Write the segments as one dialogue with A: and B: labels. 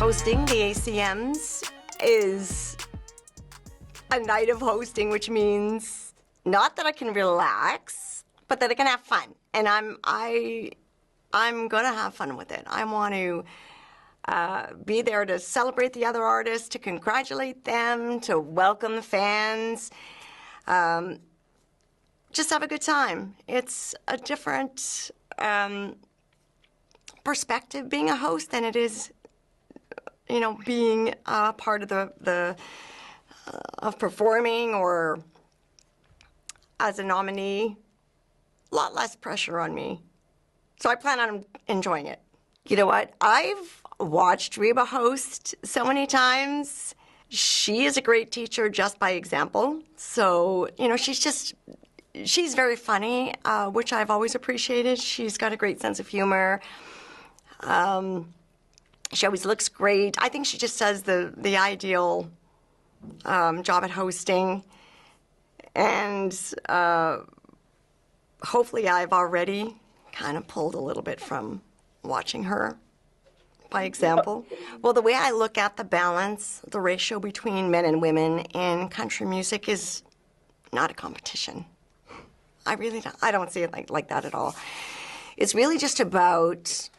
A: Hosting the ACMs is a night of hosting, which means not that I can relax, but that I can have fun. And I'm gonna have fun with it. I want to be there to celebrate the other artists, to congratulate them, to welcome the fans. Just have a good time. It's a different perspective being a host than it is, being part of the of performing or as a nominee. A lot less pressure on me. So I plan on enjoying it. You know what? I've watched Reba host so many times. She is a great teacher just by example. So, she's very funny, which I've always appreciated. She's got a great sense of humor. She always looks great. I think she just does the ideal job at hosting. And hopefully I've already kind of pulled a little bit from watching her by example. Well, the way I look at the balance, the ratio between men and women in country music is not a competition. I don't see it like that at all. It's really just about,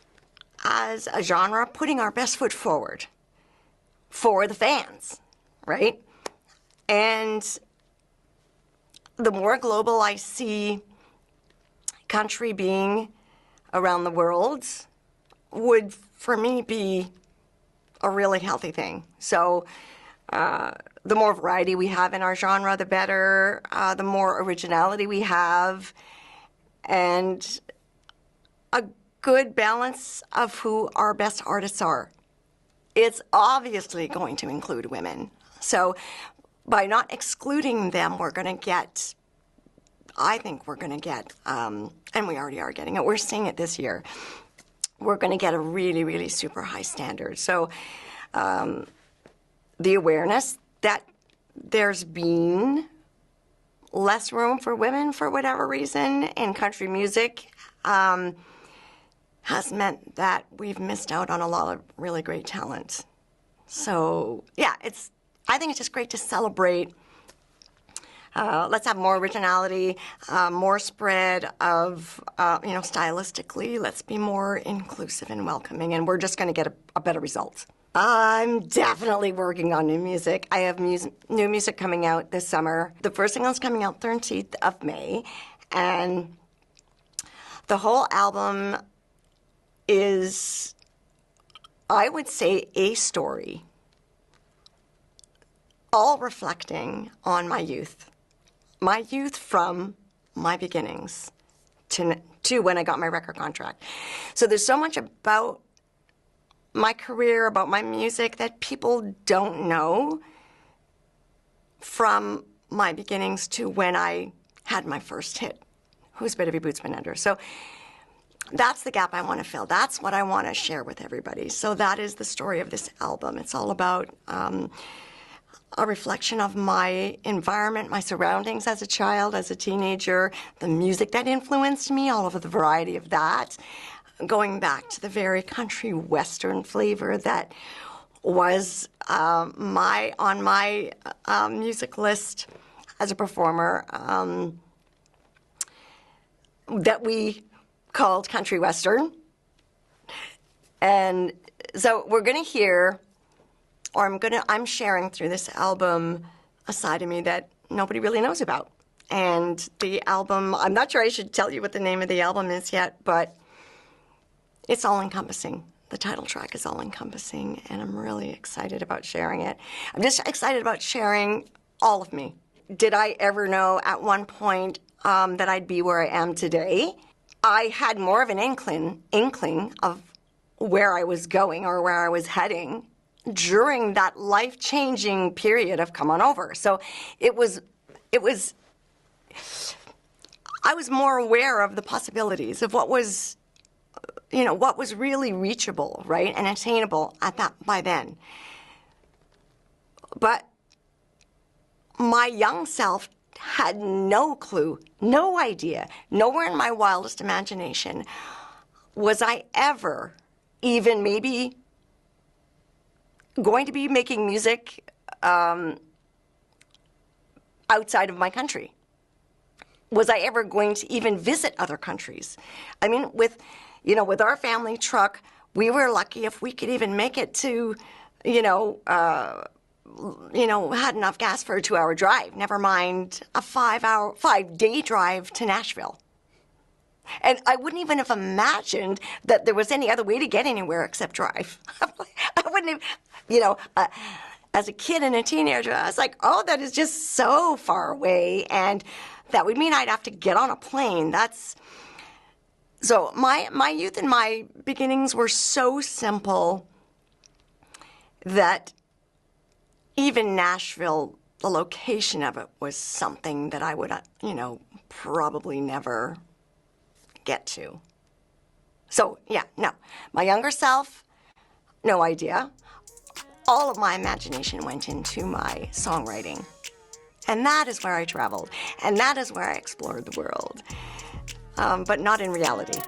A: as a genre, putting our best foot forward for the fans, right? And the more global I see country being around the world would, for me, be a really healthy thing. So the more variety we have in our genre, the better, the more originality we have, and a good balance of who our best artists are. It's obviously going to include women. So by not excluding them, I think we're going to get, and we already are getting it, we're seeing it this year, we're going to get a really, really super high standard. So the awareness that there's been less room for women for whatever reason in country music has meant that we've missed out on a lot of really great talent. So yeah, I think it's just great to celebrate. Let's have more originality, more spread of, stylistically, let's be more inclusive and welcoming, and we're just going to get a better result. I'm definitely working on new music. I have new music coming out this summer. The first single's coming out 13th of May, and the whole album is, I would say, a story, all reflecting on my youth. My youth from my beginnings to when I got my record contract. So there's so much about my career, about my music that people don't know from my beginnings to when I had my first hit, Who's Better Be Boots Been Under. So that's the gap I want to fill. That's what I want to share with everybody. So that is the story of this album. It's all about a reflection of my environment, my surroundings as a child, as a teenager, the music that influenced me, all of the variety of that, going back to the very country western flavor that was on my music list as a performer that we called country western. And so we're going to hear, or I'm sharing through this album a side of me that nobody really knows about. And the album, I'm not sure I should tell you what the name of the album is yet, but it's all-encompassing. The title track is all-encompassing, and I'm really excited about sharing it. I'm just excited about sharing all of me. Did I ever know at one point that I'd be where I am today? I had more of an inkling of where I was going or where I was heading during that life-changing period of Come On Over. So I was more aware of the possibilities of what was really reachable, right, and attainable by then. But my young self had no clue, no idea, nowhere in my wildest imagination was I ever even maybe going to be making music outside of my country? Was I ever going to even visit other countries? I mean, with our family truck, we were lucky if we could even make it to, had enough gas for a 2-hour drive, never mind a 5-day drive to Nashville. And I wouldn't even have imagined that there was any other way to get anywhere except drive. I wouldn't have, as a kid and a teenager, I was like, oh, that is just so far away. And that would mean I'd have to get on a plane. So my youth and my beginnings were so simple that even Nashville, the location of it was something that I would, probably never get to. So, yeah, no. My younger self, no idea. All of my imagination went into my songwriting. And that is where I traveled. And that is where I explored the world. But not in reality.